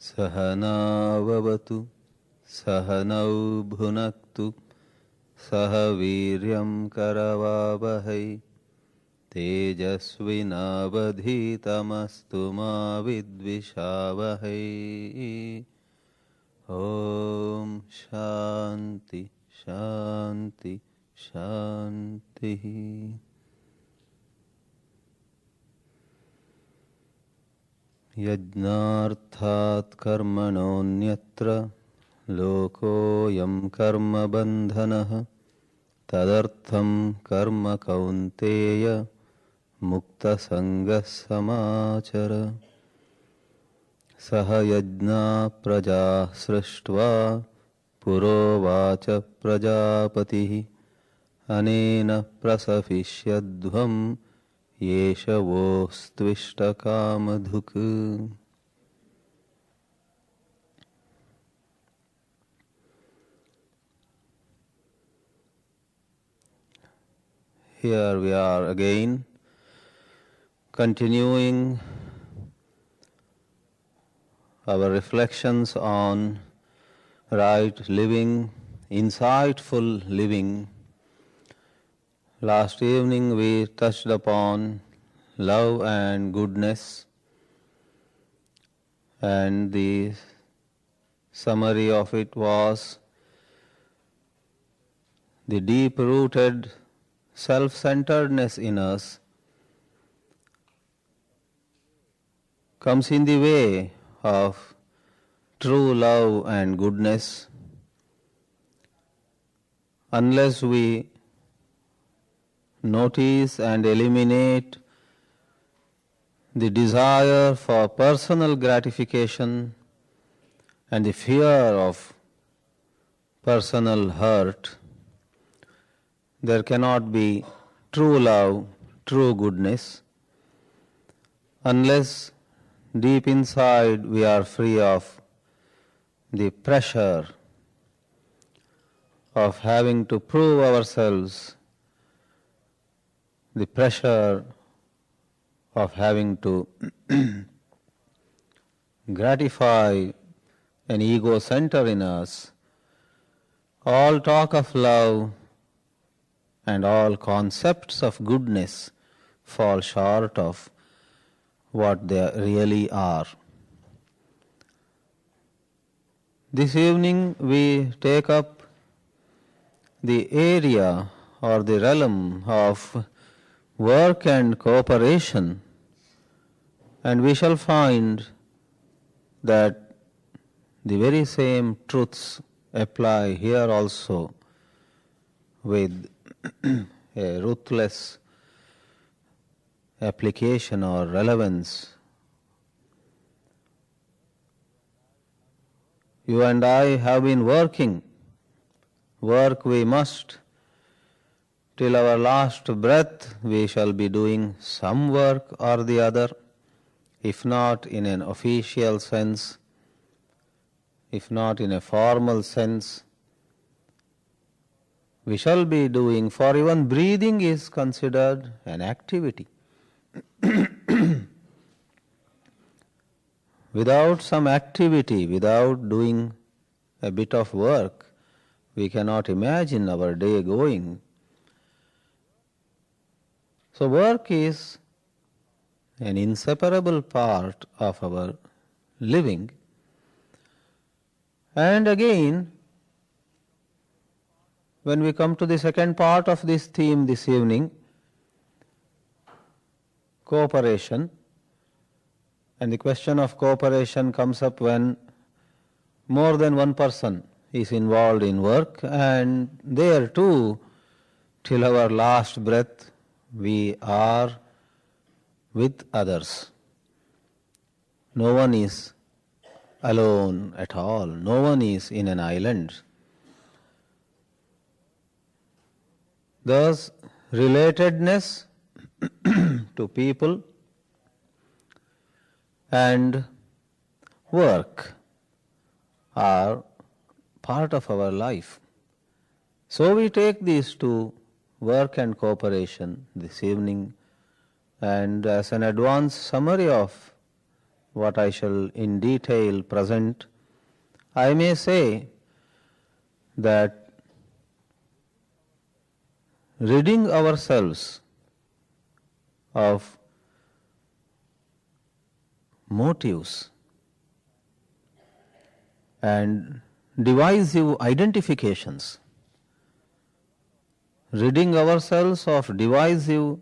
सहनाववतु सहनौ भुनक्तु सह वीर्यं करवावहै तेजस्विनावधीतमस्तु मा विद्विषावहै। ॐ शान्ति शान्ति शान्तिः। यज्ञार्थात् कर्मणोऽन्यत्र लोकोऽयं कर्मबन्धनः तदर्थं कर्म कौन्तेय मुक्तसङ्गः समाचर। सह यज्ञा प्रजा सृष्ट्वा पुरोवाच प्रजापतिः अनेन प्रसविष्यध्वं येष वोस्त्विष्टकामधुक्। Here we are again continuing our reflections on right living, insightful living. Last evening we touched upon love and goodness, and the summary of it was the deep-rooted self-centeredness in us comes in the way of true love and goodness unless we notice and eliminate the desire for personal gratification and the fear of personal hurt. There cannot be true love, true goodness, unless deep inside we are free of the pressure of having to prove ourselves, the pressure of having to gratify an ego center in us. All talk of love and all concepts of goodness fall short of what they really are. This evening we take up the area or the realm of work and cooperation, and we shall find that the very same truths apply here also with a ruthless application or relevance. You and I have been working. Work we must. Till our last breath we shall be doing some work or the other, if not in an official sense, if not in a formal sense. We shall be doing, for even breathing is considered an activity. Without some activity, without doing a bit of work, we cannot imagine our day going. So work is an inseparable part of our living. And again, when we come to the second part of this theme this evening, cooperation, and the question of cooperation comes up when more than one person is involved in work, and there too, till our last breath, we are with others. No one is alone at all. No one is in an island. Thus, relatedness to people and work are part of our life. So we take these two work and cooperation this evening, and as an advance summary of what I shall in detail present, I may say that ridding ourselves of motives and divisive identifications, ridding ourselves of divisive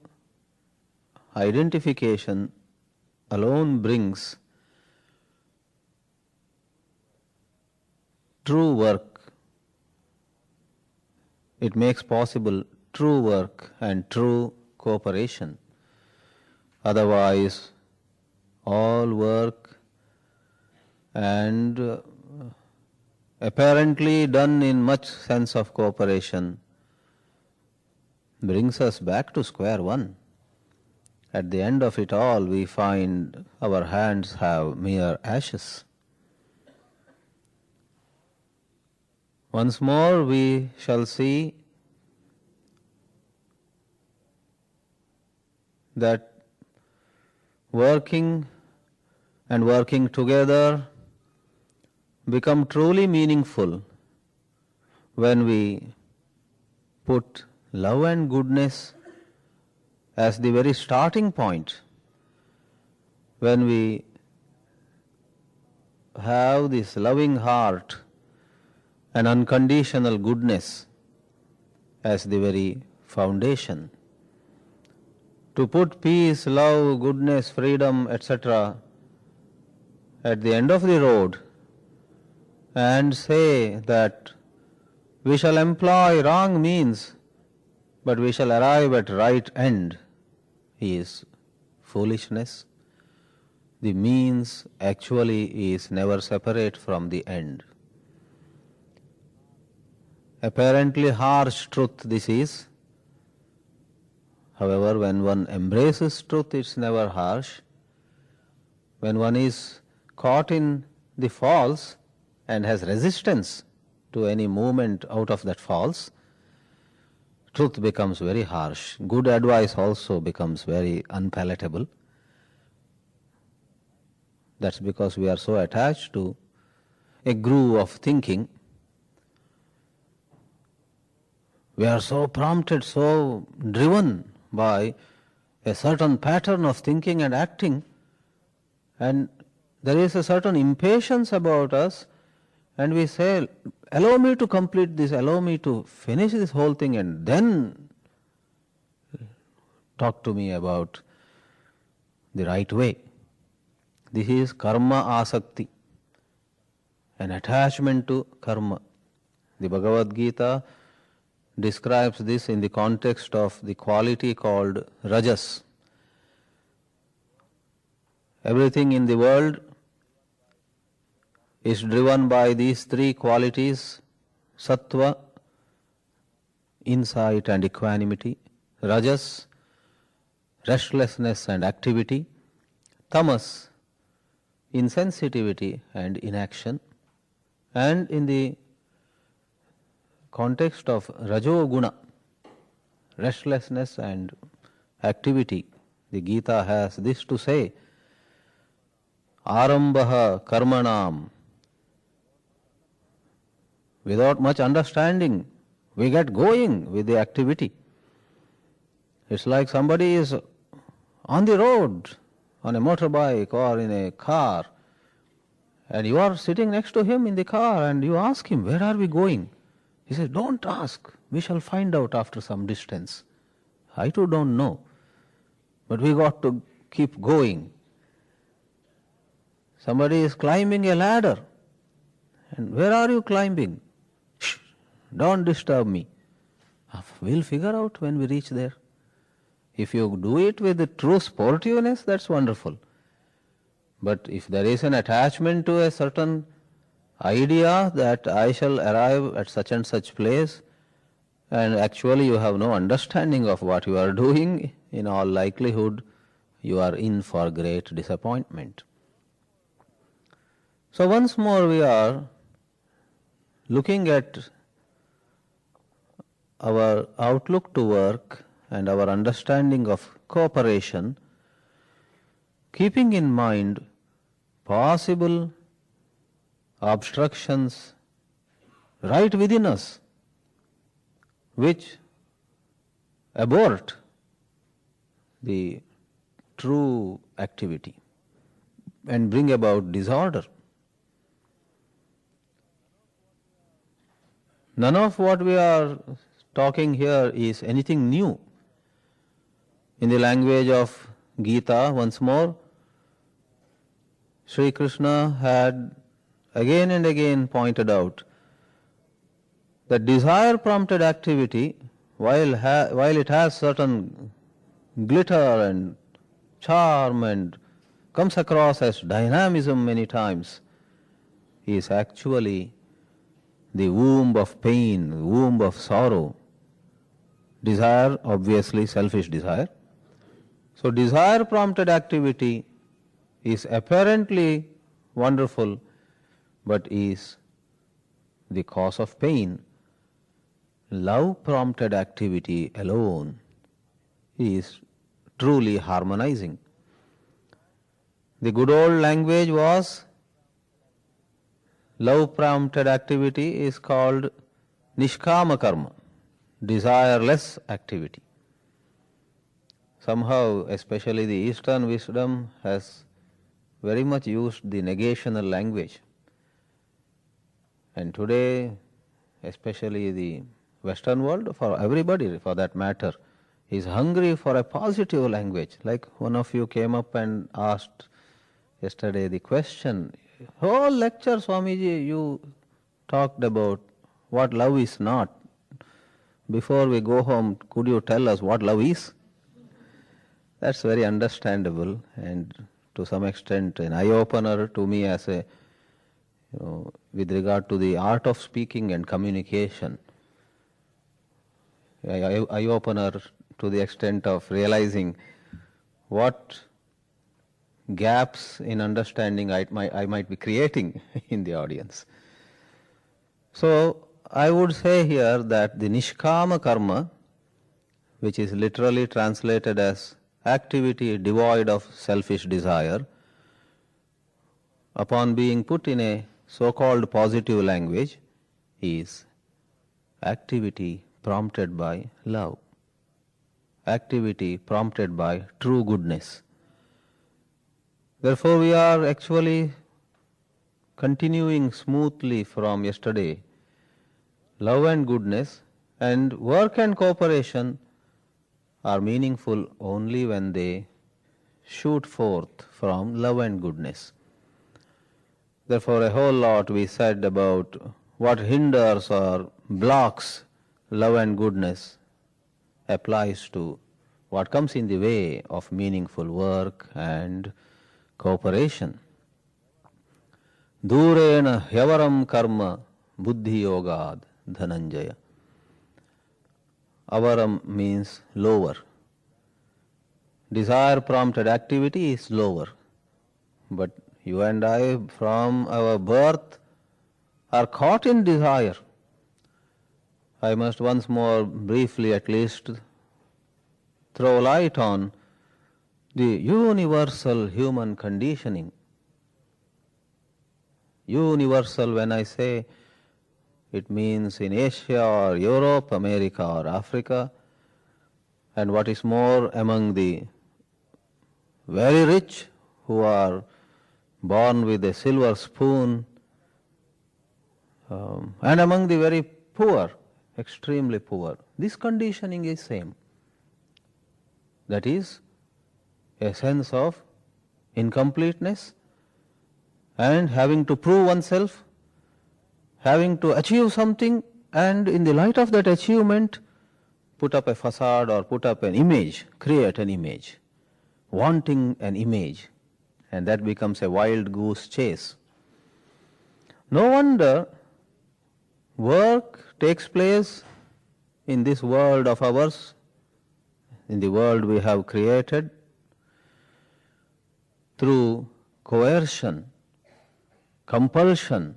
identification alone brings true work. It makes possible true work and true cooperation. Otherwise, all work and apparently done in much sense of cooperation brings us back to square one. At the end of it all, we find our hands have mere ashes. Once more we shall see that working and working together become truly meaningful when we put love and goodness as the very starting point, when we have this loving heart and unconditional goodness as the very foundation. To put peace, love, goodness, freedom, etc. at the end of the road and say that we shall employ wrong means but we shall arrive at right end is foolishness. The means actually is never separate from the end. Apparently harsh truth this is. However, when one embraces truth, it's never harsh. When one is caught in the false and has resistance to any movement out of that false, truth becomes very harsh. Good advice also becomes very unpalatable. That's because we are so attached to a groove of thinking. We are so prompted, so driven by a certain pattern of thinking and acting, and there is a certain impatience about us, and we say, allow me to complete this, allow me to finish this whole thing, and then talk to me about the right way. This is karma asakti, an attachment to karma. The Bhagavad Gita describes this in the context of the quality called rajas. Everything in the world is driven by these three qualities: sattva, insight and equanimity; rajas, restlessness and activity; tamas, insensitivity and inaction. And in the context of rajoguna, restlessness and activity, the Gita has this to say: arambaha karmanam. Without much understanding, we get going with the activity. It's like somebody is on the road, on a motorbike or in a car, and you are sitting next to him in the car and you ask him, where are we going? He says, don't ask, we shall find out after some distance. I too don't know, but we got to keep going. Somebody is climbing a ladder, and where are you climbing? Shh, don't disturb me. We'll figure out when we reach there. If you do it with the true sportiveness, that's wonderful. But if there is an attachment to a certain idea that I shall arrive at such and such place, and actually you have no understanding of what you are doing, in all likelihood you are in for great disappointment. So once more we are looking at our outlook to work and our understanding of cooperation, keeping in mind possible obstructions right within us, which abort the true activity and bring about disorder. None of what we are talking here is anything new. In the language of Gita, once more, Sri Krishna had again and again pointed out that desire-prompted activity, while it has certain glitter and charm and comes across as dynamism many times, is actually the womb of pain, the womb of sorrow. Desire, obviously selfish desire. So desire-prompted activity is apparently wonderful, but is the cause of pain. Love-prompted activity alone is truly harmonizing. The good old language was, love-prompted activity is called nishkama karma, desireless activity. Somehow, especially the Eastern wisdom has very much used the negational language. And today, especially the Western world, for everybody for that matter, is hungry for a positive language. Like one of you came up and asked yesterday the question, whole lecture, Swamiji, you talked about what love is not. Before we go home, could you tell us what love is? That's very understandable and to some extent an eye-opener to me as a, with regard to the art of speaking and communication. Eye-opener to the extent of realizing what gaps in understanding I might be creating in the audience. So I would say here that the nishkama karma, which is literally translated as activity devoid of selfish desire, upon being put in a so-called positive language, is activity prompted by love, activity prompted by true goodness. Therefore, we are actually continuing smoothly from yesterday. Love and goodness and work and cooperation are meaningful only when they shoot forth from love and goodness. Therefore, a whole lot we said about what hinders or blocks love and goodness applies to what comes in the way of meaningful work and cooperation. Durena hyavaram karma buddhi yogad dhananjaya. Avaram means lower. Desire prompted activity is lower. But you and I from our birth are caught in desire. I must once more briefly at least throw light on the universal human conditioning. Universal, when I say, it means in Asia or Europe, America or Africa, and what is more, among the very rich who are born with a silver spoon, and among the very poor, extremely poor. This conditioning is same. That is a sense of incompleteness and having to prove oneself, having to achieve something, and in the light of that achievement, put up a facade or put up an image, create an image, wanting an image, and that becomes a wild goose chase. No wonder work takes place in this world of ours, in the world we have created, through coercion, compulsion,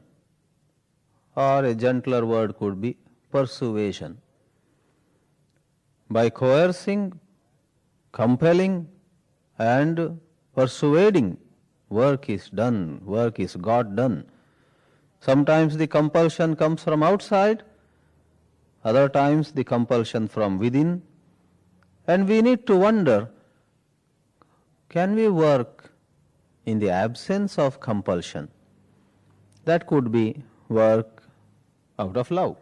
or a gentler word could be persuasion. by coercing, compelling, and persuading, work is done, work is got done. Sometimes the compulsion comes from outside, other times the compulsion from within, and we need to wonder, can we work in the absence of compulsion? That could be work out of love.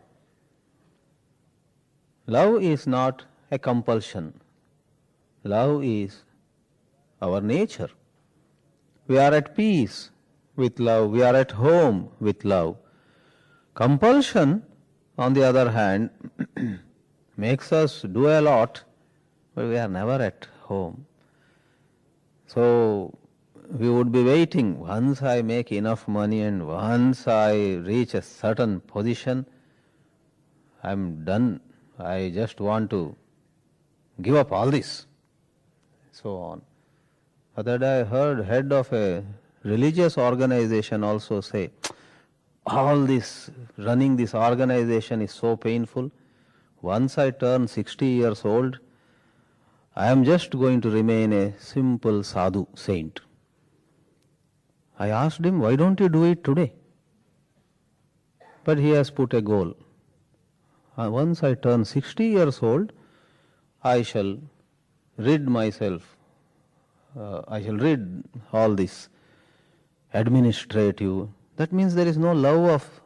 Love is not a compulsion. Love is our nature. We are at peace with love. We are at home with love. Compulsion, on the other hand, makes us do a lot, but we are never at home. So we would be waiting, once I make enough money and once I reach a certain position, I'm done. I just want to give up all this. So on. Other day I heard head of a religious organization also say, all this, running this organization is so painful. Once I turn 60 years old, I am just going to remain a simple sadhu, saint. I asked him, why don't you do it today? But he has put a goal. Once I turn 60 years old, I shall rid myself, I shall rid all this administrative. That means there is no love of,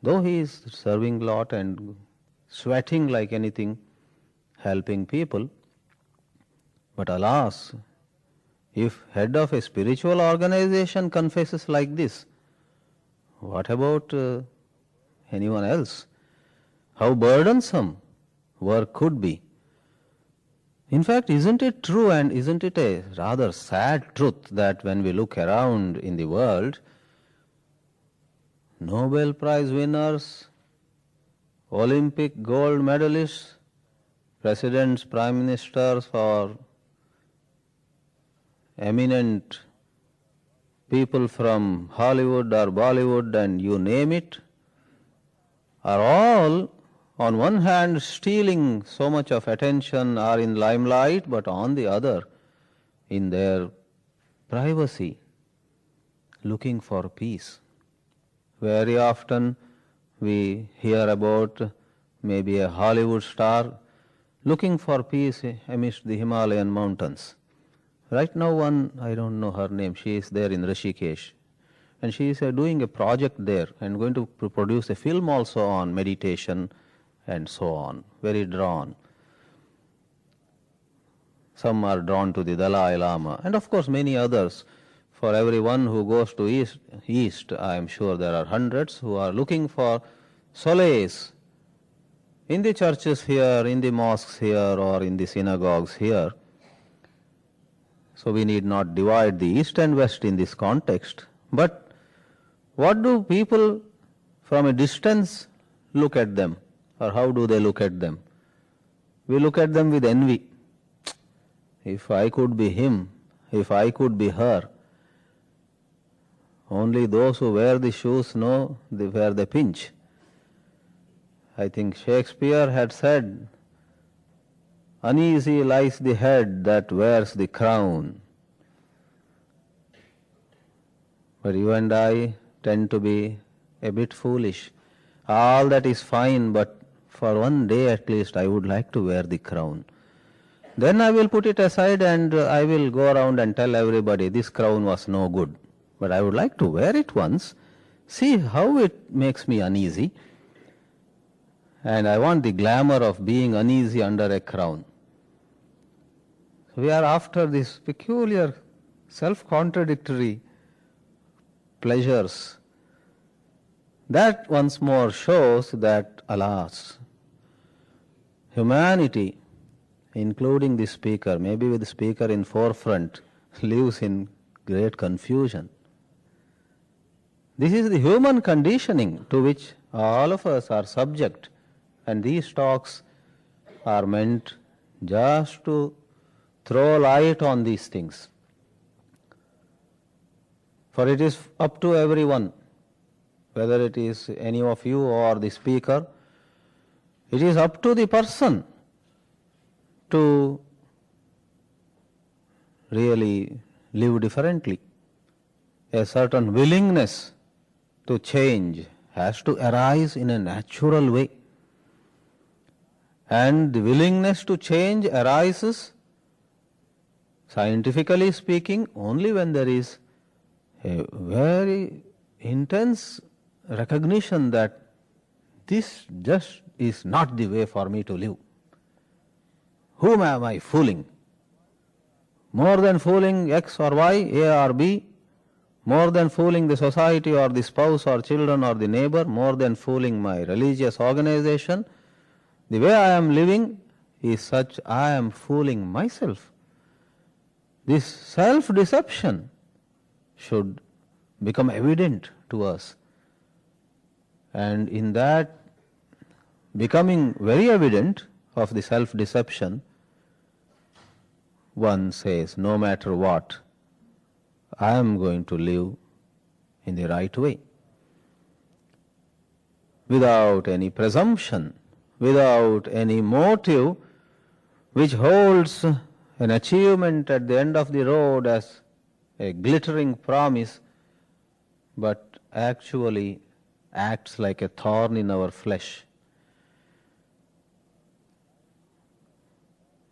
though he is serving lot and sweating like anything, helping people, but alas, if head of a spiritual organization confesses like this, what about anyone else? How burdensome work could be. In fact, isn't it true and isn't it a rather sad truth that when we look around in the world, Nobel Prize winners, Olympic gold medalists, presidents, prime ministers, or eminent people from Hollywood or Bollywood and you name it, are all on one hand stealing so much of attention, are in limelight, but on the other, in their privacy, looking for peace. Very often we hear about maybe a Hollywood star looking for peace amidst the Himalayan mountains. Right now one, I don't know her name, she is there in Rishikesh. And she is doing a project there and going to produce a film also on meditation and so on. Very drawn. Some are drawn to the Dalai Lama and of course many others. For everyone who goes to East, I am sure there are hundreds who are looking for solace in the churches here, in the mosques here, or in the synagogues here. So we need not divide the East and West in this context. But what do people from a distance look at them? Or how do they look at them? We look at them with envy. If I could be him, if I could be her, only those who wear the shoes know where they pinch. I think Shakespeare had said, uneasy lies the head that wears the crown. But you and I tend to be a bit foolish. All that is fine, but for one day at least I would like to wear the crown. Then I will put it aside and I will go around and tell everybody this crown was no good. But I would like to wear it once, see how it makes me uneasy. And I want the glamour of being uneasy under a crown. We are after these peculiar, self-contradictory pleasures. That once more shows that, alas, humanity, including the speaker, maybe with the speaker in forefront, lives in great confusion. This is the human conditioning to which all of us are subject, and these talks are meant just to throw light on these things. For it is up to everyone, whether it is any of you or the speaker, It is up to the person to really live differently. A certain willingness to change has to arise in a natural way. And the willingness to change arises, scientifically speaking, only when there is a very intense recognition that this just is not the way for me to live. Whom am I fooling? More than fooling X or Y, A or B, more than fooling the society or the spouse or children or the neighbor, more than fooling my religious organization, the way I am living is such I am fooling myself. This self-deception should become evident to us. And in that becoming very evident of the self-deception, one says, no matter what, I am going to live in the right way. Without any presumption, without any motive which holds an achievement at the end of the road as a glittering promise, but actually acts like a thorn in our flesh.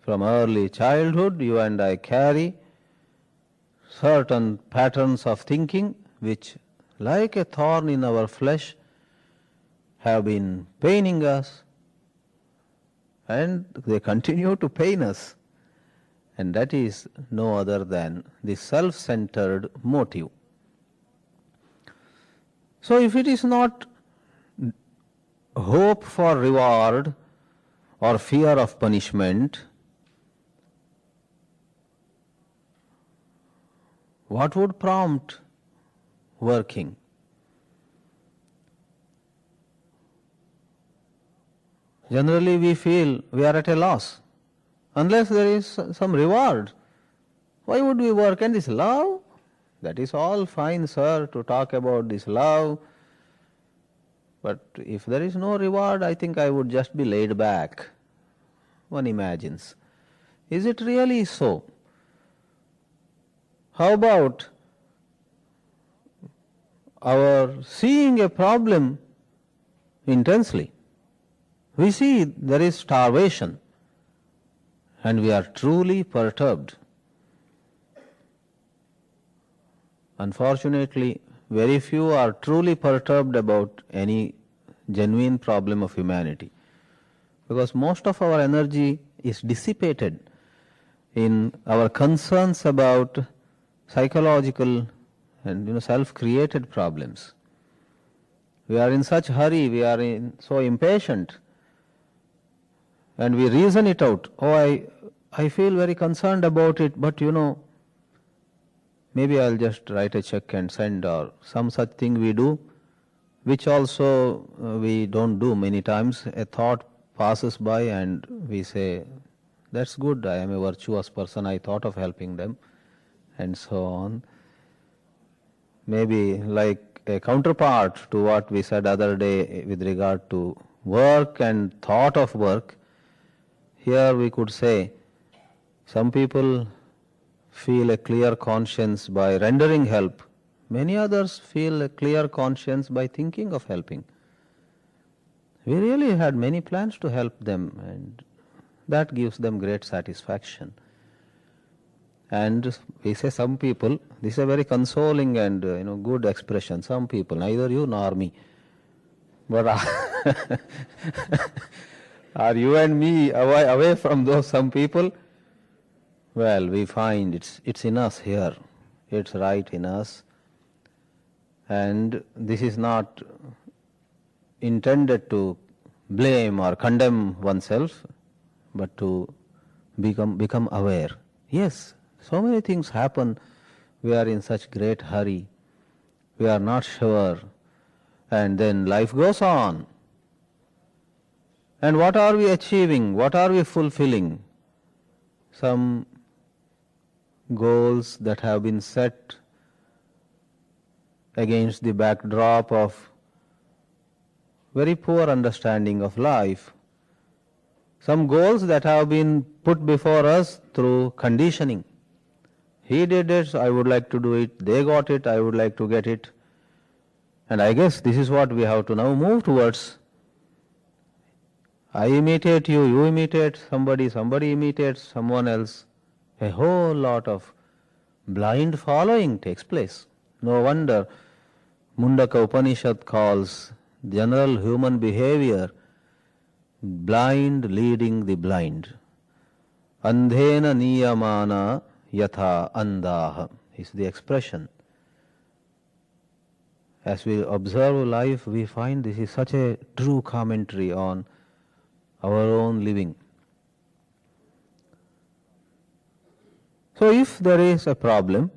From early childhood, you and I carry certain patterns of thinking which, like a thorn in our flesh, have been paining us, and they continue to pain us. And that is no other than the self-centered motive. So if it is not hope for reward or fear of punishment, what would prompt working? Generally we feel we are at a loss. Unless there is some reward, why would we work? And this love, that is all fine, sir, to talk about this love. But if there is no reward, I think I would just be laid back. One imagines. Is it really so? How about our seeing a problem intensely? We see there is starvation and we are truly perturbed. Unfortunately, very few are truly perturbed about any genuine problem of humanity, because most of our energy is dissipated in our concerns about psychological and self-created problems. We are in such hurry, we are so impatient, and we reason it out. Oh, I feel very concerned about it, but maybe I'll just write a check and send, or some such thing we do, which also we don't do many times. A thought passes by and we say, that's good, I am a virtuous person, I thought of helping them, and so on. Maybe like a counterpart to what we said other day with regard to work and thought of work, here we could say some people feel a clear conscience by rendering help. Many others feel a clear conscience by thinking of helping. We really had many plans to help them, and that gives them great satisfaction. And we say some people, this is a very consoling and good expression, some people, neither you nor me. But are you and me away from those some people? Well, we find it's in us here. It's right in us. And this is not intended to blame or condemn oneself, but to become aware. Yes, so many things happen. We are in such great hurry. We are not sure. And then life goes on. And what are we achieving? What are we fulfilling? Some goals that have been set against the backdrop of very poor understanding of life, some goals that have been put before us through conditioning. He did it, so I would like to do it. They got it, I would like to get it. And I guess this is what we have to now move towards. I imitate you, you imitate somebody, somebody imitates someone else. A whole lot of blind following takes place. No wonder Mundaka Upanishad calls general human behavior blind leading the blind. Andhena niyamana yatha andaha is the expression. As we observe life, we find this is such a true commentary on our own living. So if there is a problem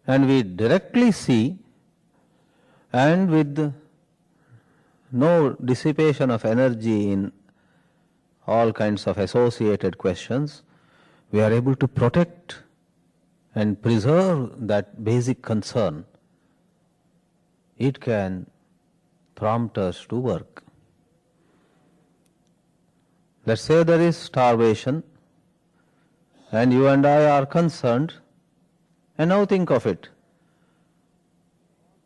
and we directly see, and with no dissipation of energy in all kinds of associated questions, we are able to protect and preserve that basic concern. It can prompt us to work. Let's say there is starvation and you and I are concerned, and now think of it.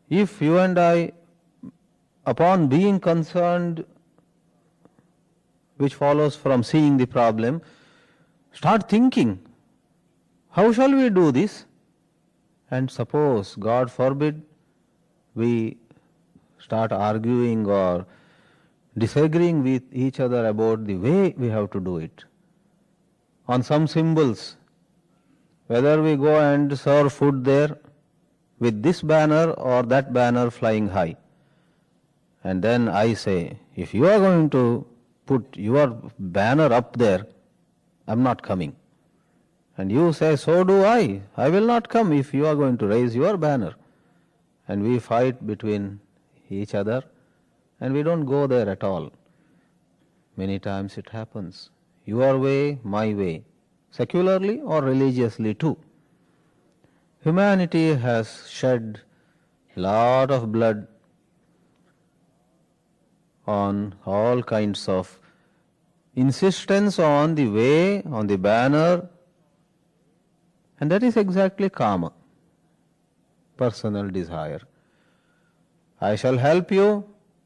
If you and I, upon being concerned, which follows from seeing the problem, start thinking, how shall we do this? And suppose, God forbid, we start arguing or disagreeing with each other about the way we have to do it. On some symbols, whether we go and serve food there with this banner or that banner flying high. And then I say, if you are going to put your banner up there, I'm not coming. And you say, so do I will not come if you are going to raise your banner. And we fight between each other and we don't go there at all. Many times it happens. Your way, my way, secularly or religiously too. Humanity has shed a lot of blood on all kinds of insistence on the way, on the banner, and that is exactly kama, personal desire. I shall help you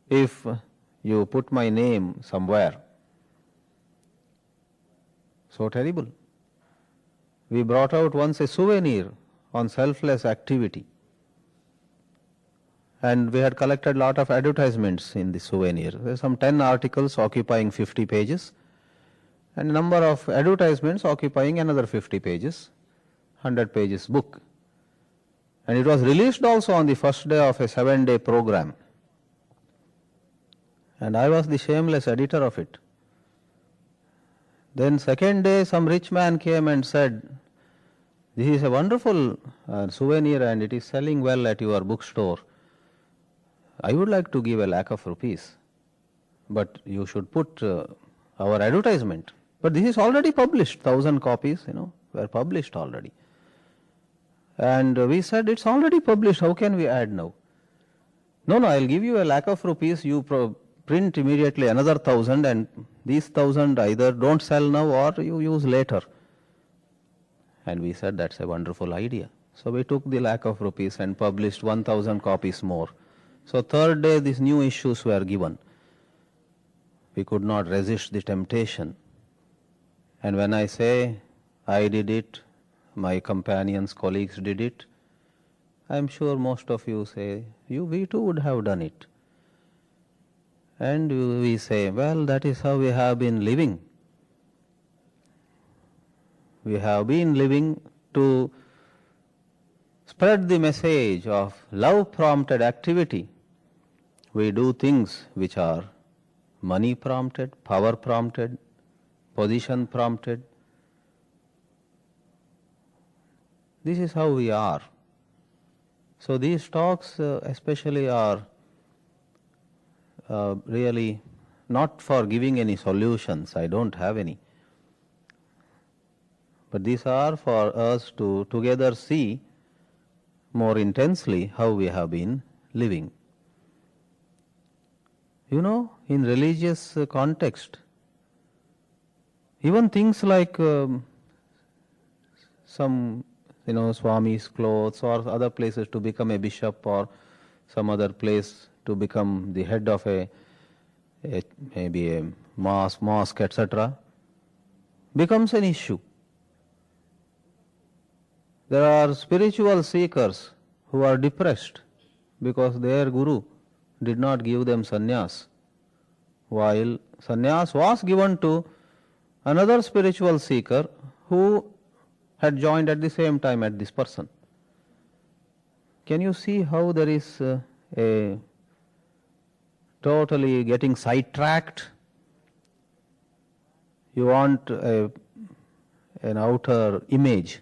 if you put my name somewhere. So terrible. We brought out once a souvenir on selfless activity, and we had collected a lot of advertisements in the souvenir. There are some 10 articles occupying 50 pages and a number of advertisements occupying another 50 pages, 100 pages book. And it was released also on the first day of a 7-day program. And I was the shameless editor of it. Then second day some rich man came and said, this is a wonderful souvenir and it is selling well at your bookstore. I would like to give a lakh of rupees, but you should put our advertisement. But this is already published, 1,000 copies, were published already. And we said, it's already published, how can we add now? No, I'll give you a lakh of rupees, you print immediately another 1,000 and these 1,000 either don't sell now or you use later. And we said, that's a wonderful idea. So we took the lakh of rupees and published 1,000 copies more. So third day these new issues were given. We could not resist the temptation. And when I say I did it, my companions, colleagues did it, I am sure most of you say, we too would have done it. And we say, well, that is how we have been living. We have been living to spread the message of love-prompted activity. We do things which are money-prompted, power-prompted, position-prompted. This is how we are. So these talks especially are really not for giving any solutions. I don't have any. But these are for us to together see more intensely how we have been living. In religious context, Even things like some, Swami's clothes or other places to become a bishop or some other place to become the head of maybe a mosque, etc., becomes an issue. There are spiritual seekers who are depressed because their guru did not give them sannyas, while sannyas was given to another spiritual seeker who had joined at the same time at this person. Can you see how there is a totally getting sidetracked? You want an outer image.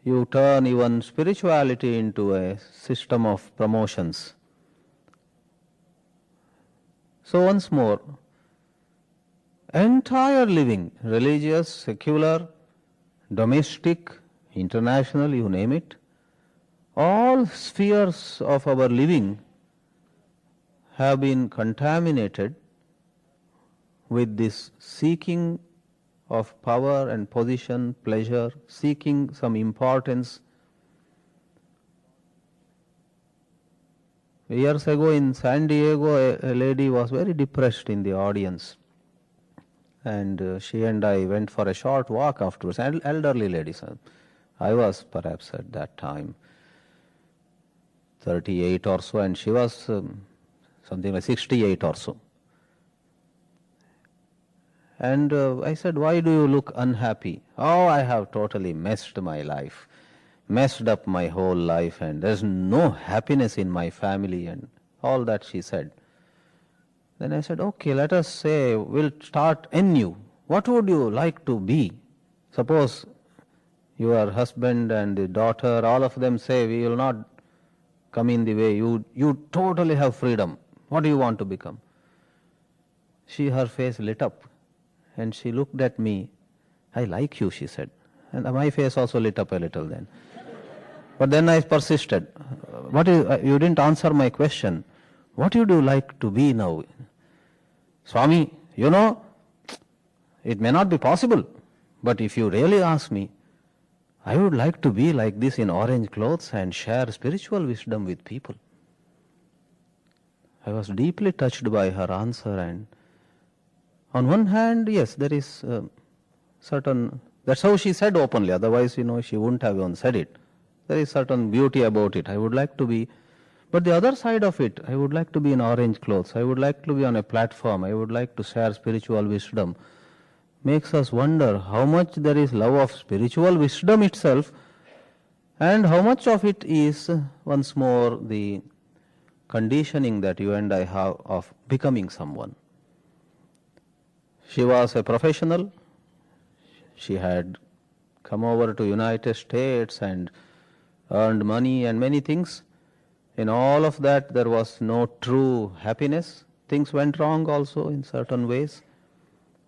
You turn even spirituality into a system of promotions. So once more, entire living, religious, secular, domestic, international, you name it, all spheres of our living have been contaminated with this seeking of power and position, pleasure, seeking some importance. Years ago in San Diego, a lady was very depressed in the audience. And she and I went for a short walk afterwards, an elderly lady. I was perhaps at that time 38 or so, and she was something like 68 or so. And I said, why do you look unhappy? Oh, I have totally messed my life, messed up my whole life, and there's no happiness in my family, and all that she said. Then I said, okay, let us say we'll start anew. What would you like to be? Suppose your husband and the daughter, all of them say, we will not come in the way. You totally have freedom. What do you want to become? Her face lit up. And she looked at me. I like you, she said. And my face also lit up a little then. But then I persisted. You didn't answer my question. What would you like to be now? Swami, it may not be possible. But if you really ask me, I would like to be like this in orange clothes and share spiritual wisdom with people. I was deeply touched by her answer, and on one hand, yes, there is certain, that's how she said openly, otherwise, she wouldn't have even said it. There is certain beauty about it. I would like to be, but the other side of it, I would like to be in orange clothes. I would like to be on a platform. I would like to share spiritual wisdom. Makes us wonder how much there is love of spiritual wisdom itself, and how much of it is, once more, the conditioning that you and I have of becoming someone. She was a professional. She had come over to United States and earned money and many things. In all of that, there was no true happiness. Things went wrong also in certain ways.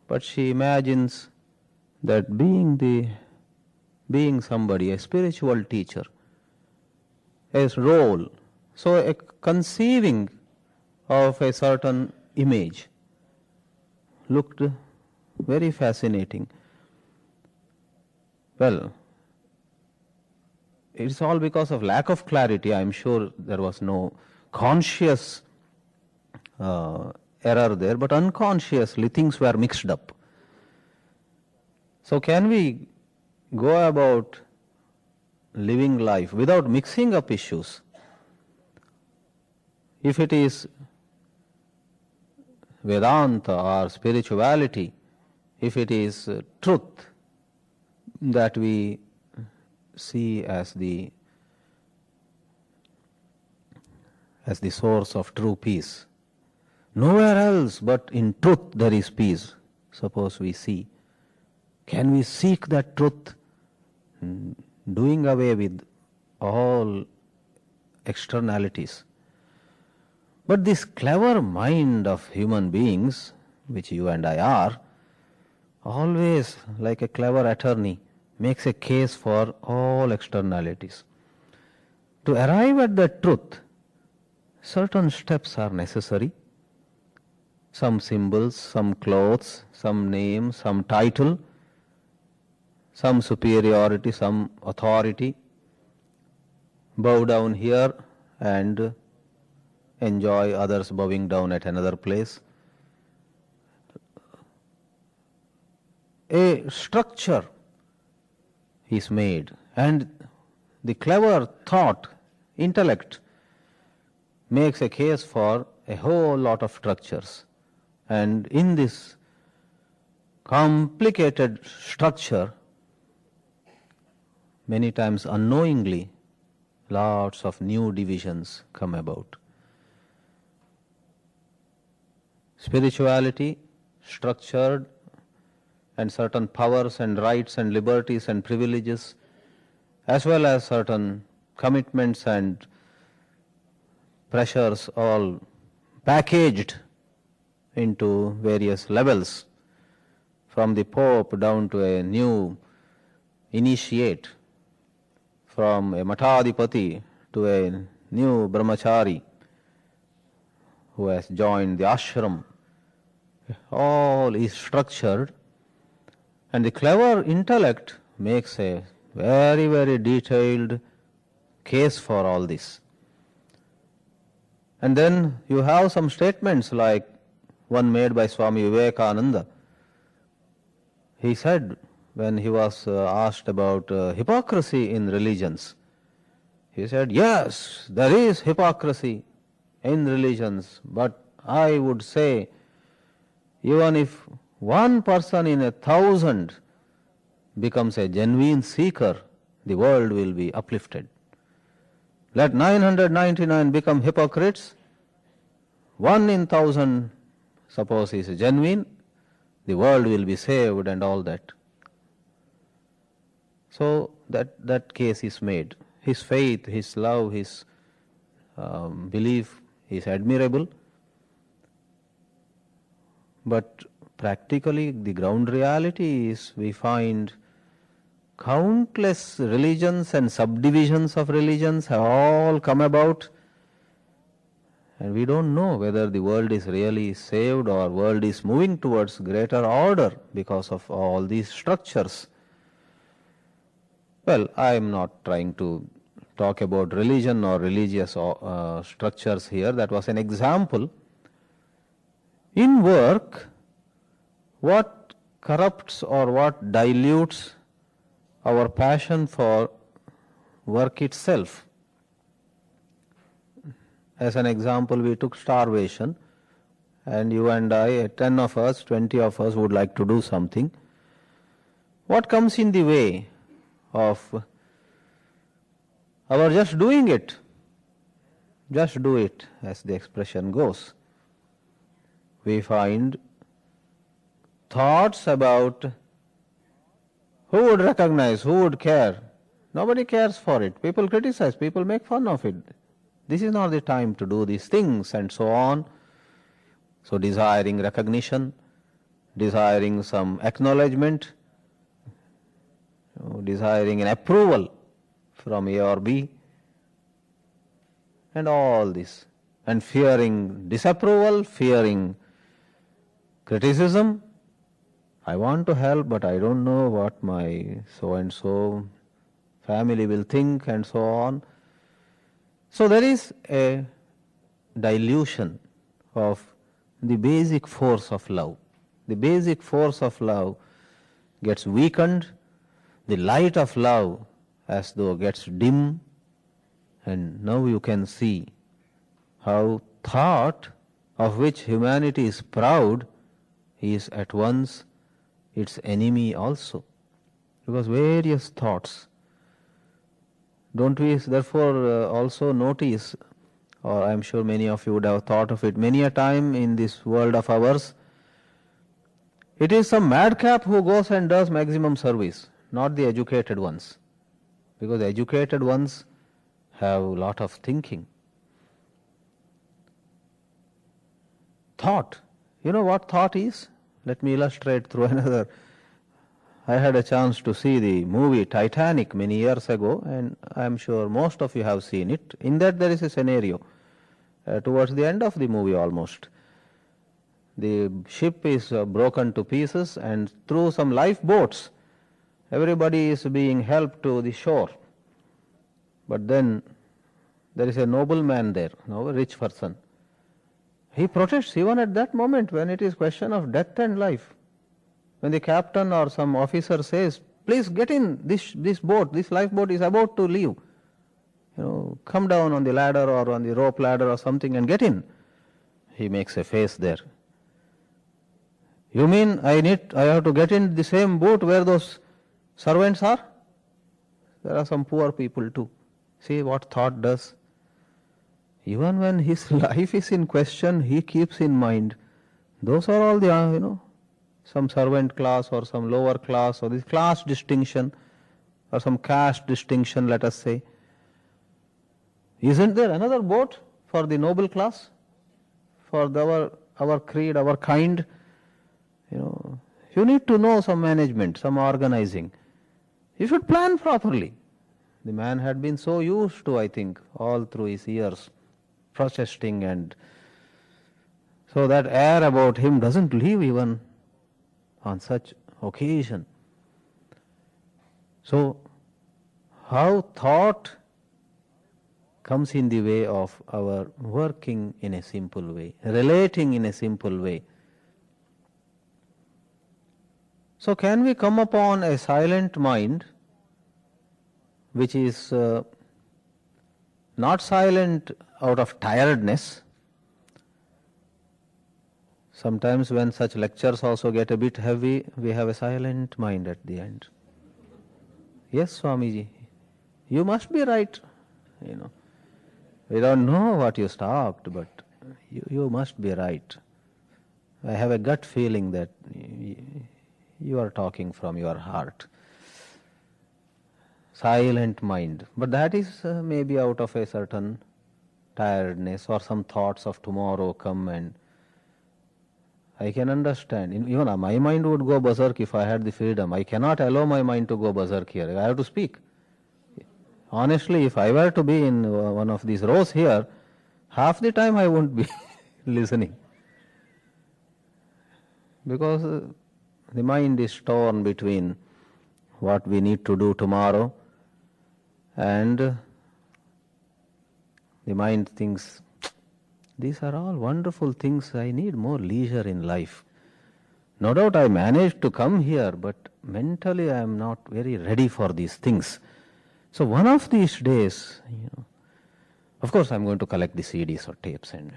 But she imagines that being somebody, a spiritual teacher, a role, so a conceiving of a certain image looked very fascinating. Well, it's all because of lack of clarity. I'm sure there was no conscious error there, but unconsciously things were mixed up. So can we go about living life without mixing up issues? If it is Vedanta or spirituality, if it is truth that we see as the source of true peace, nowhere else but in truth there is peace, suppose we see. Can we seek that truth, doing away with all externalities? But this clever mind of human beings, which you and I are, always, like a clever attorney, makes a case for all externalities. To arrive at the truth, certain steps are necessary. some symbols, some clothes, some name, some title, some superiority, some authority. Bow down here and enjoy others bowing down at another place. A structure is made, and the clever thought, intellect, makes a case for a whole lot of structures. And in this complicated structure, many times unknowingly, lots of new divisions come about. Spirituality, structured, and certain powers and rights and liberties and privileges, as well as certain commitments and pressures, all packaged into various levels, from the Pope down to a new initiate, from a Matadipati to a new Brahmachari who has joined the ashram. All is structured, and the clever intellect makes a very, very detailed case for all this. And then you have some statements like one made by Swami Vivekananda. He said, when he was asked about hypocrisy in religions, he said, yes, there is hypocrisy in religions, but I would say, even if one person in 1,000 becomes a genuine seeker, the world will be uplifted. Let 999 become hypocrites, 1 in 1,000 suppose is genuine, the world will be saved and all that. So that case is made. His faith, his love, his belief is admirable, but practically the ground reality is we find countless religions and subdivisions of religions have all come about, and we don't know whether the world is really saved or world is moving towards greater order because of all these structures. Well, I am not trying to talk about religion or religious structures here. That was an example. In work, what corrupts or what dilutes our passion for work itself? As an example, we took starvation, and you and I, 10 of us, 20 of us would like to do something. What comes in the way of our just doing it? Just do it, as the expression goes. We find thoughts about who would recognize, who would care. Nobody cares for it. People criticize, people make fun of it. This is not the time to do these things, and so on. So desiring recognition, desiring some acknowledgement, desiring an approval from A or B, and all this, and fearing disapproval, fearing criticism. I want to help, but I don't know what my so-and-so family will think, and so on. So there is a dilution of the basic force of love. The basic force of love gets weakened, the light of love as though gets dim, and now you can see how thought, of which humanity is proud, is at once its enemy also. Because various thoughts. Don't we therefore also notice, or I am sure many of you would have thought of it many a time in this world of ours, it is some madcap who goes and does maximum service, not the educated ones. Because the educated ones have a lot of thinking. Thought. You know what thought is? Let me illustrate through another. I had a chance to see the movie Titanic many years ago, and I am sure most of you have seen it. In that there is a scenario towards the end of the movie almost. The ship is broken to pieces, and through some lifeboats, everybody is being helped to the shore. But then there is a nobleman there, a rich person. He protests even at that moment when it is question of death and life. When the captain or some officer says, please get in this boat, this lifeboat is about to leave. Come down on the ladder or on the rope ladder or something and get in. He makes a face there. You mean I have to get in the same boat where those servants are? There are some poor people too. See what thought does. Even when his life is in question, he keeps in mind, those are all the, some servant class or some lower class or this class distinction or some caste distinction, let us say. Isn't there another boat for the noble class? For our creed, our kind? You need to know some management, some organizing. You should plan properly. The man had been so used to, I think, all through his years, protesting, and so that air about him doesn't leave even on such occasion. So, how thought comes in the way of our working in a simple way, relating in a simple way. So, can we come upon a silent mind which is not silent out of tiredness? Sometimes when such lectures also get a bit heavy, we have a silent mind at the end. Yes, Swamiji, you must be right. We don't know what you stopped, but you must be right. I have a gut feeling that you are talking from your heart. Silent mind. But that is maybe out of a certain tiredness or some thoughts of tomorrow come, and I can understand. Even my mind would go berserk if I had the freedom. I cannot allow my mind to go berserk here. I have to speak. Honestly, if I were to be in one of these rows here, half the time I won't be listening. Because the mind is torn between what we need to do tomorrow, and the mind thinks, these are all wonderful things, I need more leisure in life. No doubt I managed to come here, but mentally I am not very ready for these things. So one of these days, of course I am going to collect the CDs or tapes, and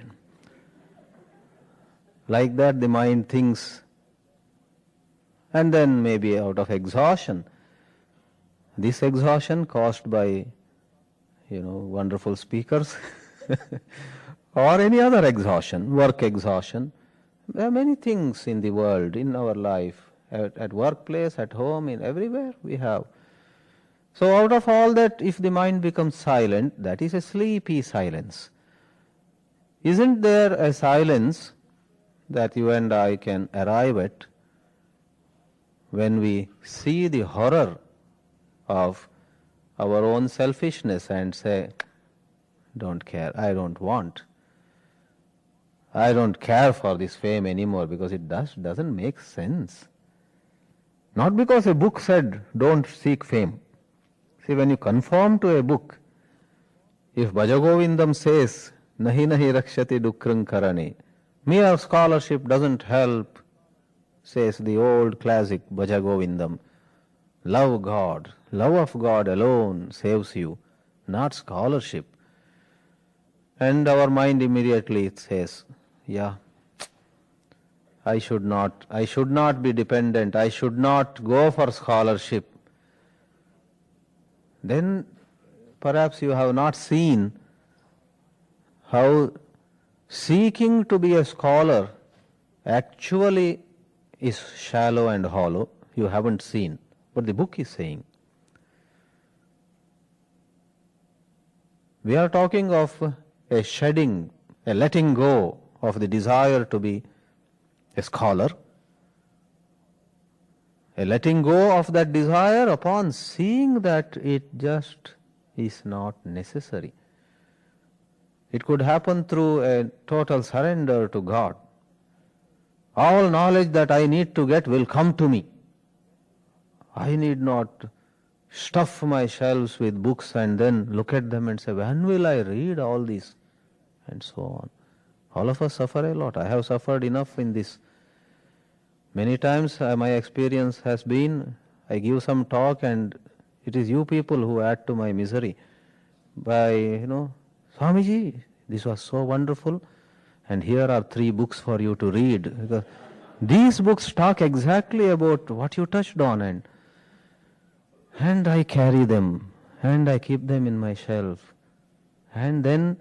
like that the mind thinks, and then maybe out of exhaustion, this exhaustion caused by, wonderful speakers or any other exhaustion, work exhaustion. There are many things in the world, in our life, at workplace, at home, in everywhere we have. So out of all that, if the mind becomes silent, that is a sleepy silence. Isn't there a silence that you and I can arrive at when we see the horror of our own selfishness and say, don't care, I don't want. I don't care for this fame anymore because it doesn't make sense. Not because a book said, don't seek fame. See, when you conform to a book, if Bhajagovindam says, nahi nahi rakshati dukkrang karane, mere scholarship doesn't help, says the old classic Bhajagovindam. Love God, love of God alone saves you, not scholarship. And our mind immediately says, yeah, I should not be dependent, I should not go for scholarship. Then perhaps you have not seen how seeking to be a scholar actually is shallow and hollow. You haven't seen what the book is saying. We are talking of a shedding, a letting go of the desire to be a scholar, a letting go of that desire upon seeing that it just is not necessary. It could happen through a total surrender to God. All knowledge that I need to get will come to me. I need not stuff my shelves with books and then look at them and say, when will I read all this? And so on. All of us suffer a lot. I have suffered enough in this. Many times my experience has been, I give some talk and it is you people who add to my misery by, Swamiji, this was so wonderful and here are 3 books for you to read. Because these books talk exactly about what you touched on, and I carry them and I keep them in my shelf. And then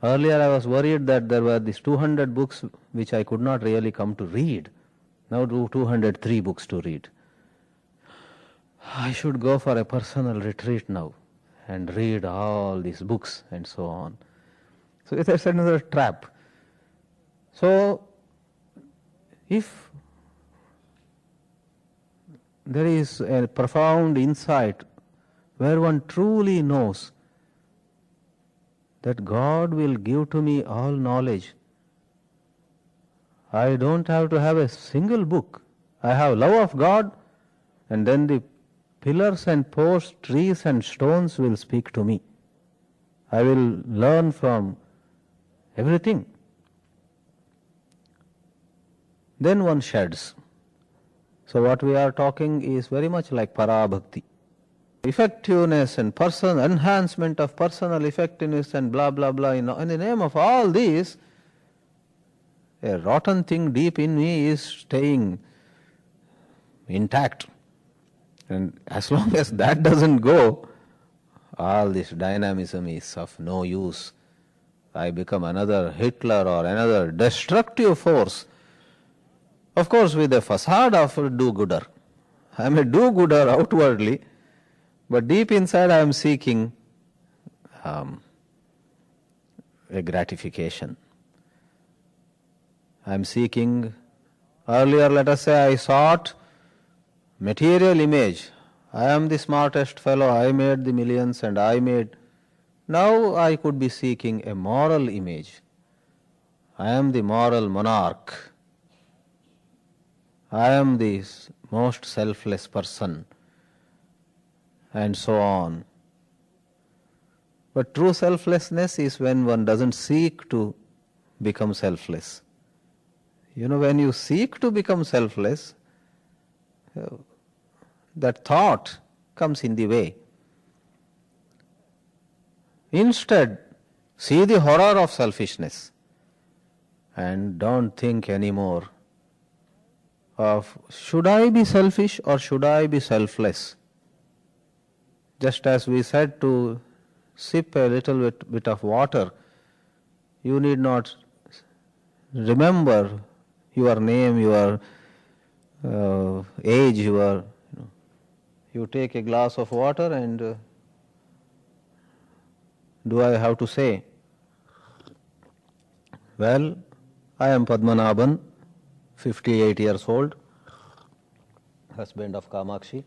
earlier I was worried that there were these 200 books which I could not really come to read. Now 203 books to read. I should go for a personal retreat now and read all these books and so on. So it's another trap. So if there is a profound insight where one truly knows that God will give to me all knowledge, I don't have to have a single book. I have love of God, and then the pillars and posts, trees and stones will speak to me. I will learn from everything. Then one sheds. So what we are talking is very much like parabhakti. Effectiveness and enhancement of personal effectiveness and blah blah blah. In the name of all these, a rotten thing deep in me is staying intact. And as long as that doesn't go, all this dynamism is of no use. I become another Hitler or another destructive force. Of course, with a facade of a do-gooder. I am a do-gooder outwardly, but deep inside I am seeking a gratification. I am seeking, earlier let us say I sought material image. I am the smartest fellow, I made the millions and I made. Now I could be seeking a moral image. I am the moral monarch. I am the most selfless person, and so on. But true selflessness is when one doesn't seek to become selfless. When you seek to become selfless, that thought comes in the way. Instead, see the horror of selfishness and don't think anymore of should I be selfish or should I be selfless. Just as we said to sip a little bit of water, you need not remember your name, your age, you take a glass of water and do I have to say, well, I am Padmanabhan, 58 years old, husband of Kamakshi.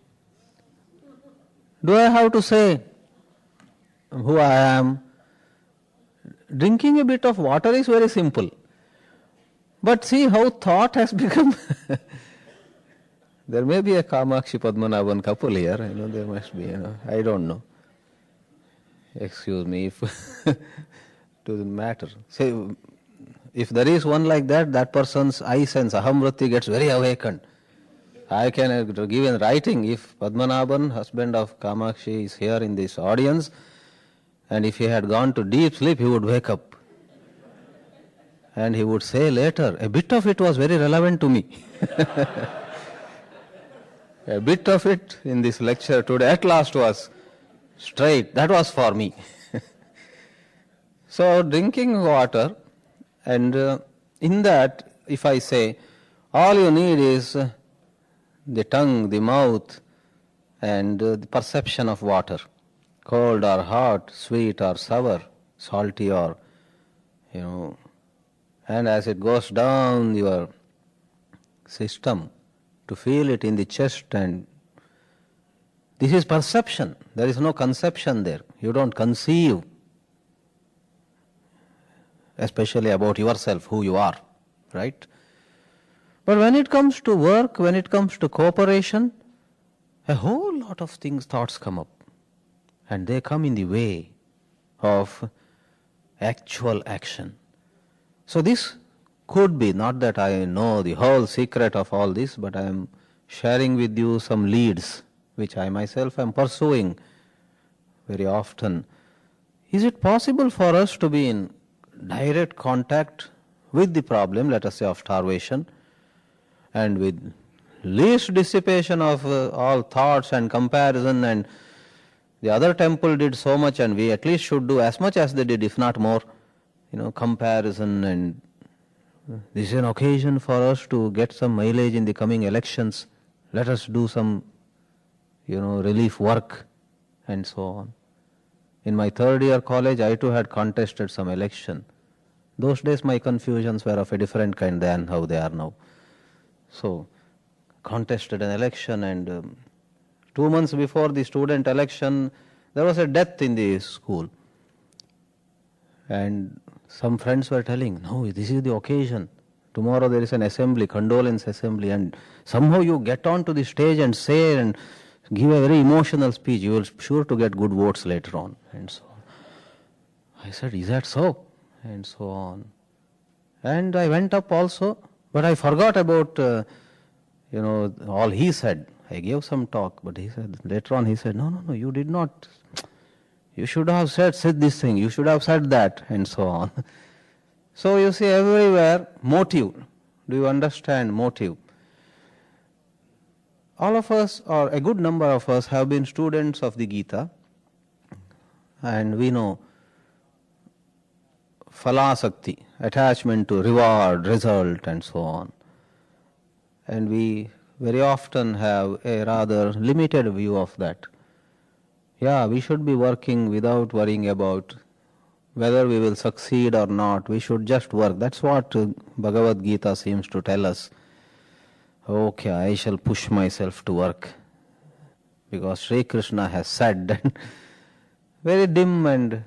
Do I have to say who I am? Drinking a bit of water is very simple. But see how thought has become. There may be a Kamakshi Padmanabhan couple here, there must be, I don't know. Excuse me if doesn't matter. Say, if there is one like that, that person's eye sense, ahamvriti, gets very awakened. I can give in writing, if Padmanabhan, husband of Kamakshi, is here in this audience, and if he had gone to deep sleep, he would wake up. And he would say later, a bit of it was very relevant to me. A bit of it in this lecture today at last was straight. That was for me. So drinking water, and in that, if I say, all you need is the tongue, the mouth, and the perception of water, cold or hot, sweet or sour, salty or, and as it goes down your system, to feel it in the chest, and this is perception. There is no conception there. You don't conceive, especially about yourself, who you are, right? But when it comes to work, when it comes to cooperation, a whole lot of thoughts come up. And they come in the way of actual action. So this could be, not that I know the whole secret of all this, but I am sharing with you some leads which I myself am pursuing very often. Is it possible for us to be in direct contact with the problem, let us say of starvation, and with least dissipation of all thoughts and comparison, and the other temple did so much and we at least should do as much as they did, if not more, comparison, and this is an occasion for us to get some mileage in the coming elections. Let us do some, relief work and so on. In my third year college, I too had contested some election. Those days my confusions were of a different kind than how they are now. So, contested an election, and 2 months before the student election, there was a death in the school. And some friends were telling, no, this is the occasion. Tomorrow there is an assembly, condolence assembly, and somehow you get onto the stage and say and give a very emotional speech, you will sure to get good votes later on, and so on. I said, is that so? And so on. And I went up also, but I forgot about, all he said. I gave some talk, but he said, later on he said, no, you did not. You should have said this thing, you should have said that, and so on. So you see everywhere, motive. Do you understand motive? All of us, or a good number of us, have been students of the Gita, and we know phalasakti, attachment to reward, result, and so on. And we very often have a rather limited view of that. Yeah, we should be working without worrying about whether we will succeed or not. We should just work. That's what Bhagavad Gita seems to tell us. Okay, I shall push myself to work, because Sri Krishna has said. Very dim, and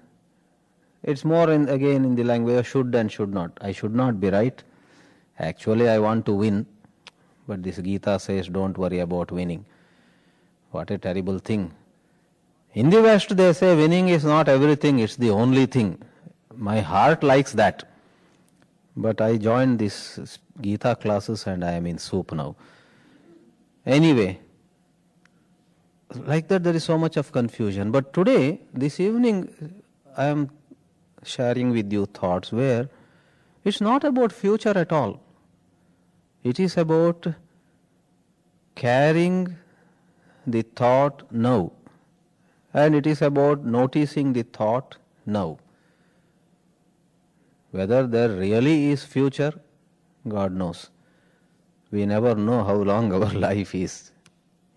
it's more again in the language of should and should not. I should not be right. Actually, I want to win. But this Gita says, don't worry about winning. What a terrible thing. In the West, they say winning is not everything, it's the only thing. My heart likes that. But I joined these Gita classes and I am in soup now. Anyway, like that there is so much of confusion. But today, this evening, I am sharing with you thoughts where it's not about future at all. It is about carrying the thought now. And it is about noticing the thought now. Whether there really is future, God knows. We never know how long our life is.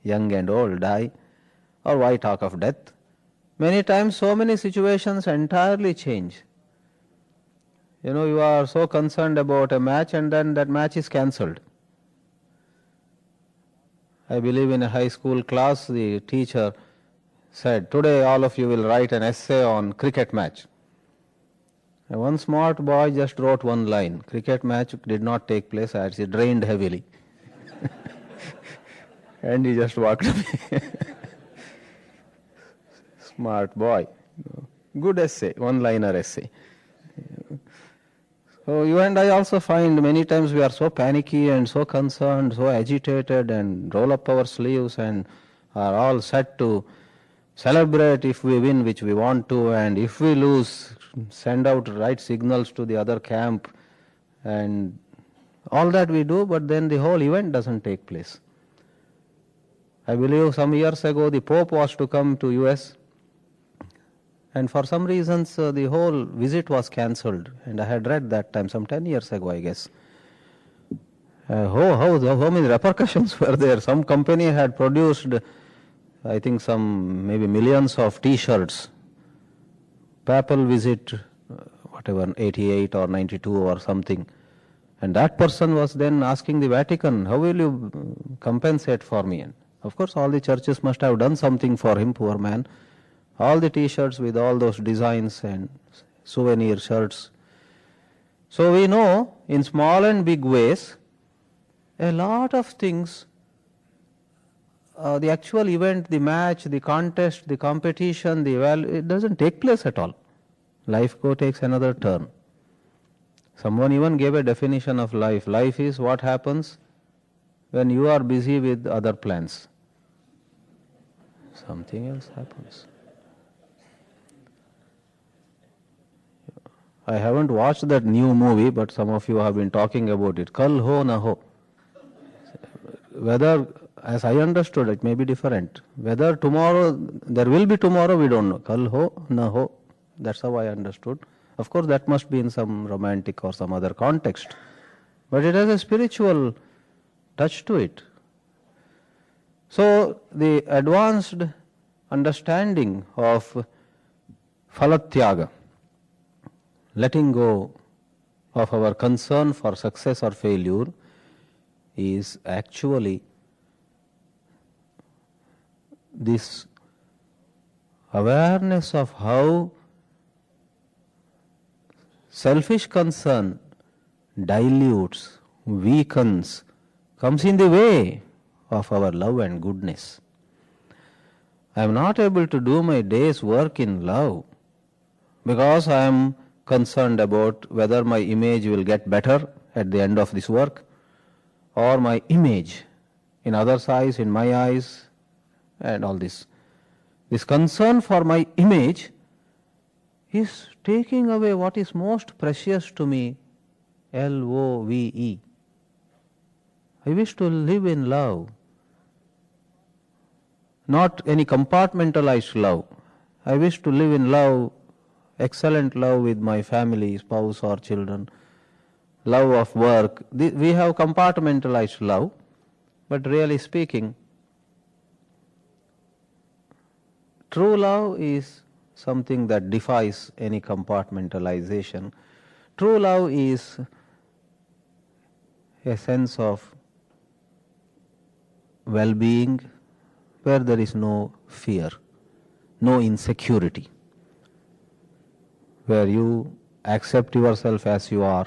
Young and old die, or why talk of death? Many times so many situations entirely change. You are so concerned about a match and then that match is cancelled. I believe in a high school class, the teacher said, today all of you will write an essay on cricket match. And one smart boy just wrote one line. Cricket match did not take place as it rained heavily. And he just walked away. Smart boy. Good essay, one-liner essay. So you and I also find many times we are so panicky and so concerned, so agitated, and roll up our sleeves and are all set to celebrate if we win, which we want to, and if we lose, send out right signals to the other camp, and all that we do, but then the whole event doesn't take place. I believe some years ago the Pope was to come to US, and for some reasons the whole visit was cancelled, and I had read that time, some 10 years ago I guess. How many repercussions were there? Some company had produced, I think, some maybe millions of T-shirts. Papal visit, whatever, 88 or 92 or something. And that person was then asking the Vatican, how will you compensate for me? And of course, all the churches must have done something for him, poor man. All the T-shirts with all those designs and souvenir shirts. So we know in small and big ways, a lot of things, the actual event, the match, the contest, the competition, it doesn't take place at all. Life takes another turn. Someone even gave a definition of life. Life is what happens when you are busy with other plans. Something else happens. I haven't watched that new movie, but some of you have been talking about it. Kal ho na ho. Whether, as I understood, it may be different. Whether tomorrow, there will be tomorrow, we don't know. Kal ho na ho. That's how I understood. Of course, that must be in some romantic or some other context. But it has a spiritual touch to it. So, the advanced understanding of phalatyaga, letting go of our concern for success or failure, is actually this awareness of how selfish concern dilutes, weakens, comes in the way of our love and goodness. I am not able to do my day's work in love because I am concerned about whether my image will get better at the end of this work, or my image in others' eyes, in my eyes, and all this. This concern for my image is taking away what is most precious to me, Love. I wish to live in love, not any compartmentalized love. I wish to live in love, excellent love with my family, spouse or children, love of work. We have compartmentalized love, but really speaking, true love is something that defies any compartmentalization. True love is a sense of well-being where there is no fear, no insecurity, where you accept yourself as you are,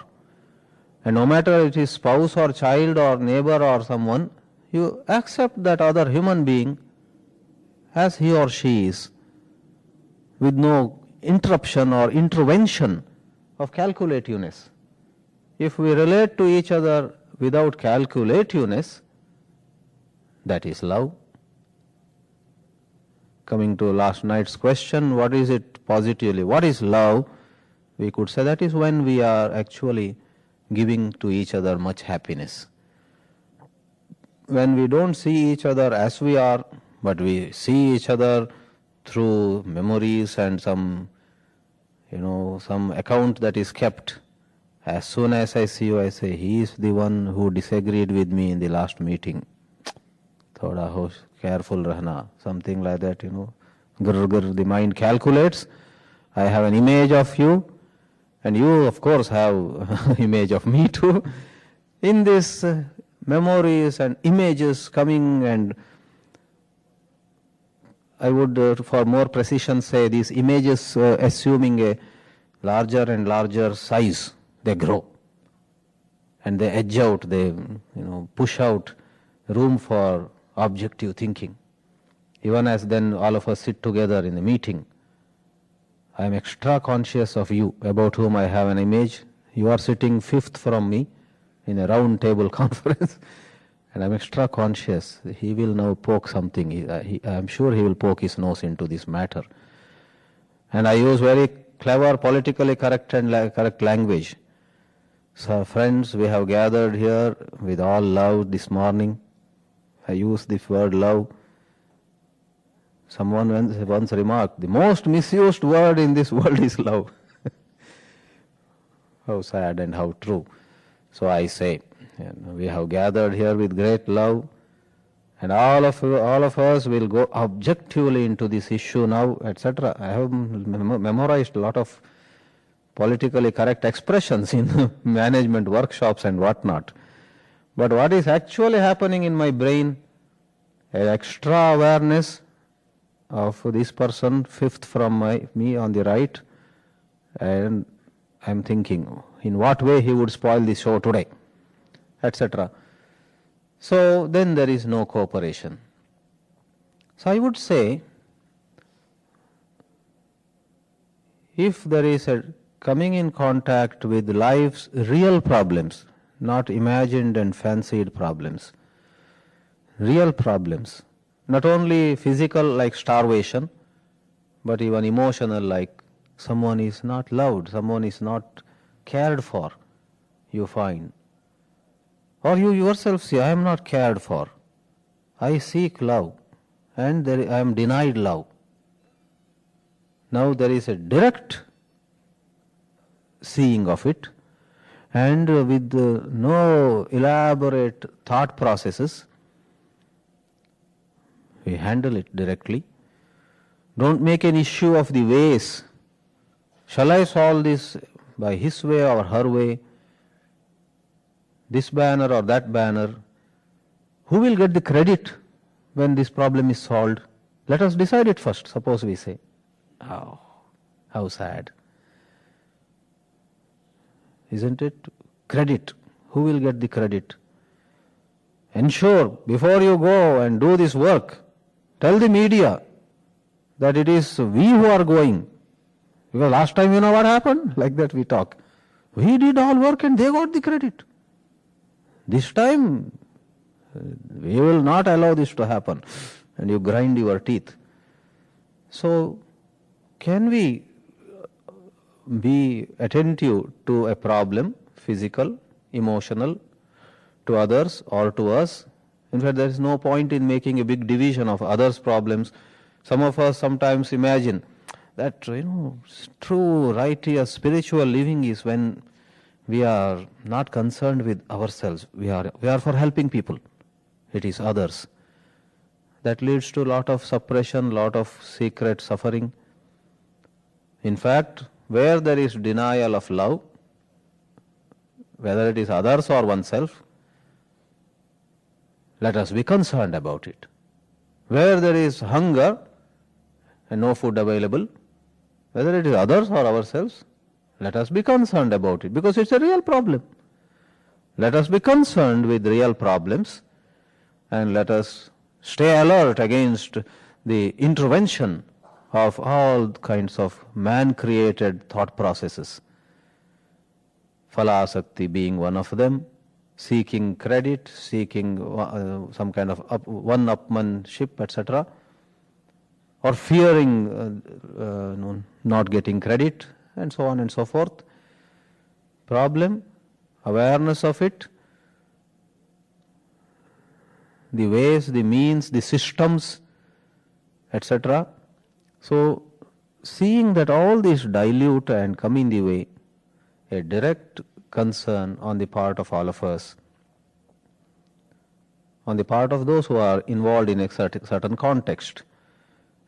and no matter it is spouse or child or neighbor or someone, you accept that other human being as he or she is, with no interruption or intervention of calculativeness. If we relate to each other without calculativeness, that is love. Coming to last night's question, what is it positively? What is love? We could say that is when we are actually giving to each other much happiness. When we don't see each other as we are, but we see each other through memories and some account that is kept. As soon as I see you, I say, he is the one who disagreed with me in the last meeting. Thoda ho careful rahna, something like that, the mind calculates. I have an image of you, and you of course have image of me too. In this memories and images coming, and I would for more precision say these images assuming a larger and larger size, they grow and they edge out, they push out room for objective thinking. Even as then all of us sit together in a meeting, I am extra conscious of you, about whom I have an image. You are sitting fifth from me in a round table conference, and I am extra conscious. He will now poke something. I am sure he will poke his nose into this matter. And I use very clever, politically correct language. So friends, we have gathered here with all love this morning. I use this word love. Someone once remarked, the most misused word in this world is love. How sad and how true. So I say, we have gathered here with great love, and all of us will go objectively into this issue now, etc. I have memorized a lot of politically correct expressions in management workshops and whatnot. But what is actually happening in my brain, an extra awareness of this person, fifth from me on the right, and I am thinking, in what way he would spoil the show today, etc. So then there is no cooperation. So I would say, if there is a coming in contact with life's real problems, not imagined and fancied problems, real problems, not only physical like starvation, but even emotional like someone is not loved, someone is not cared for, you find. Or you yourself say, I am not cared for, I seek love, and I am denied love. Now there is a direct seeing of it, and with no elaborate thought processes, we handle it directly. Don't make an issue of the ways. Shall I solve this by his way or her way? This banner or that banner? Who will get the credit when this problem is solved? Let us decide it first, suppose we say. Oh, how sad. Isn't it? Credit. Who will get the credit? Ensure, before you go and do this work, tell the media that it is we who are going. Because last time you know what happened? Like that we talk. We did all work and they got the credit. This time, we will not allow this to happen. And you grind your teeth. So, can we be attentive to a problem, physical, emotional, to others or to us? In fact, there is no point in making a big division of others' problems. Some of us sometimes imagine that, true, righteous, spiritual living is when we are not concerned with ourselves. We are for helping people. It is others. That leads to a lot of suppression, lot of secret suffering. In fact, where there is denial of love, whether it is others or oneself, let us be concerned about it. Where there is hunger and no food available, whether it is others or ourselves, let us be concerned about it, because it's a real problem. Let us be concerned with real problems, and let us stay alert against the intervention of all kinds of man-created thought processes. Phalasakti being one of them, seeking credit, seeking some kind of one-upmanship, etc., or fearing not getting credit, and so on and so forth. Problem, awareness of it, the ways, the means, the systems, etc. So, seeing that all these dilute and come in the way, a direct concern on the part of all of us, on the part of those who are involved in a certain context,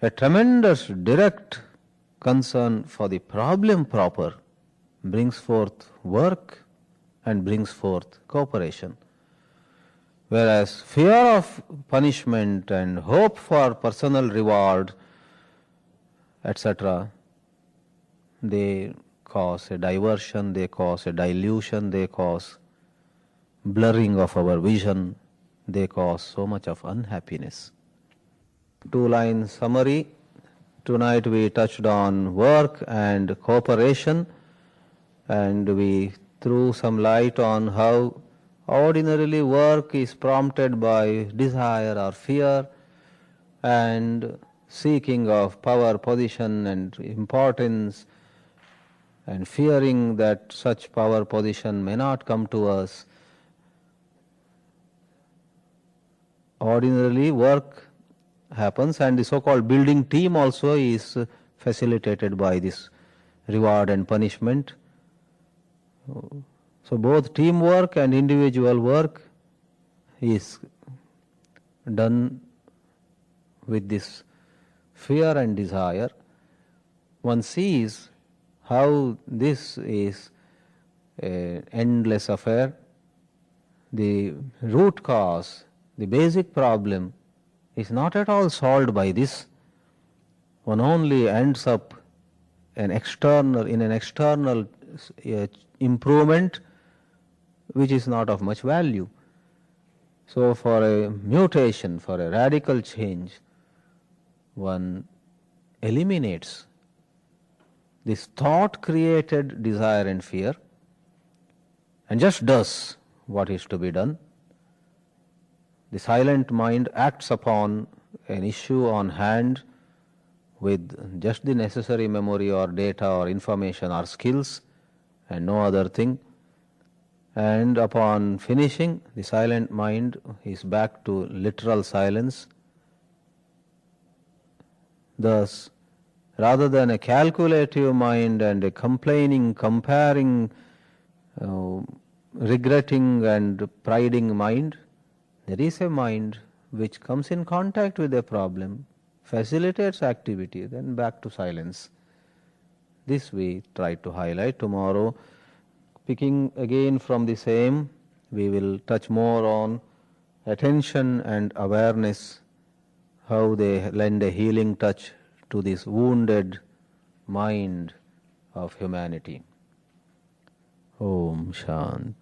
a tremendous direct concern for the problem proper brings forth work and brings forth cooperation. Whereas fear of punishment and hope for personal reward, etc., they cause a diversion, they cause a dilution, they cause blurring of our vision, they cause so much of unhappiness. 2-line summary. Tonight we touched on work and cooperation, and we threw some light on how ordinarily work is prompted by desire or fear and seeking of power, position and importance, and fearing that such power, position may not come to us. Ordinarily work happens, and the so-called building team also is facilitated by this reward and punishment. So both teamwork and individual work is done with this fear and desire. One sees how this is an endless affair. The root cause, the basic problem is not at all solved by this. One only ends up in an external improvement which is not of much value. So for a mutation, for a radical change, one eliminates this thought-created desire and fear and just does what is to be done. The silent mind acts upon an issue on hand with just the necessary memory or data or information or skills and no other thing. And upon finishing, the silent mind is back to literal silence. Thus, rather than a calculative mind and a complaining, comparing, regretting and priding mind, there is a mind which comes in contact with a problem, facilitates activity, then back to silence. This we try to highlight. Tomorrow, picking again from the same, we will touch more on attention and awareness, how they lend a healing touch to this wounded mind of humanity. Om Shanti.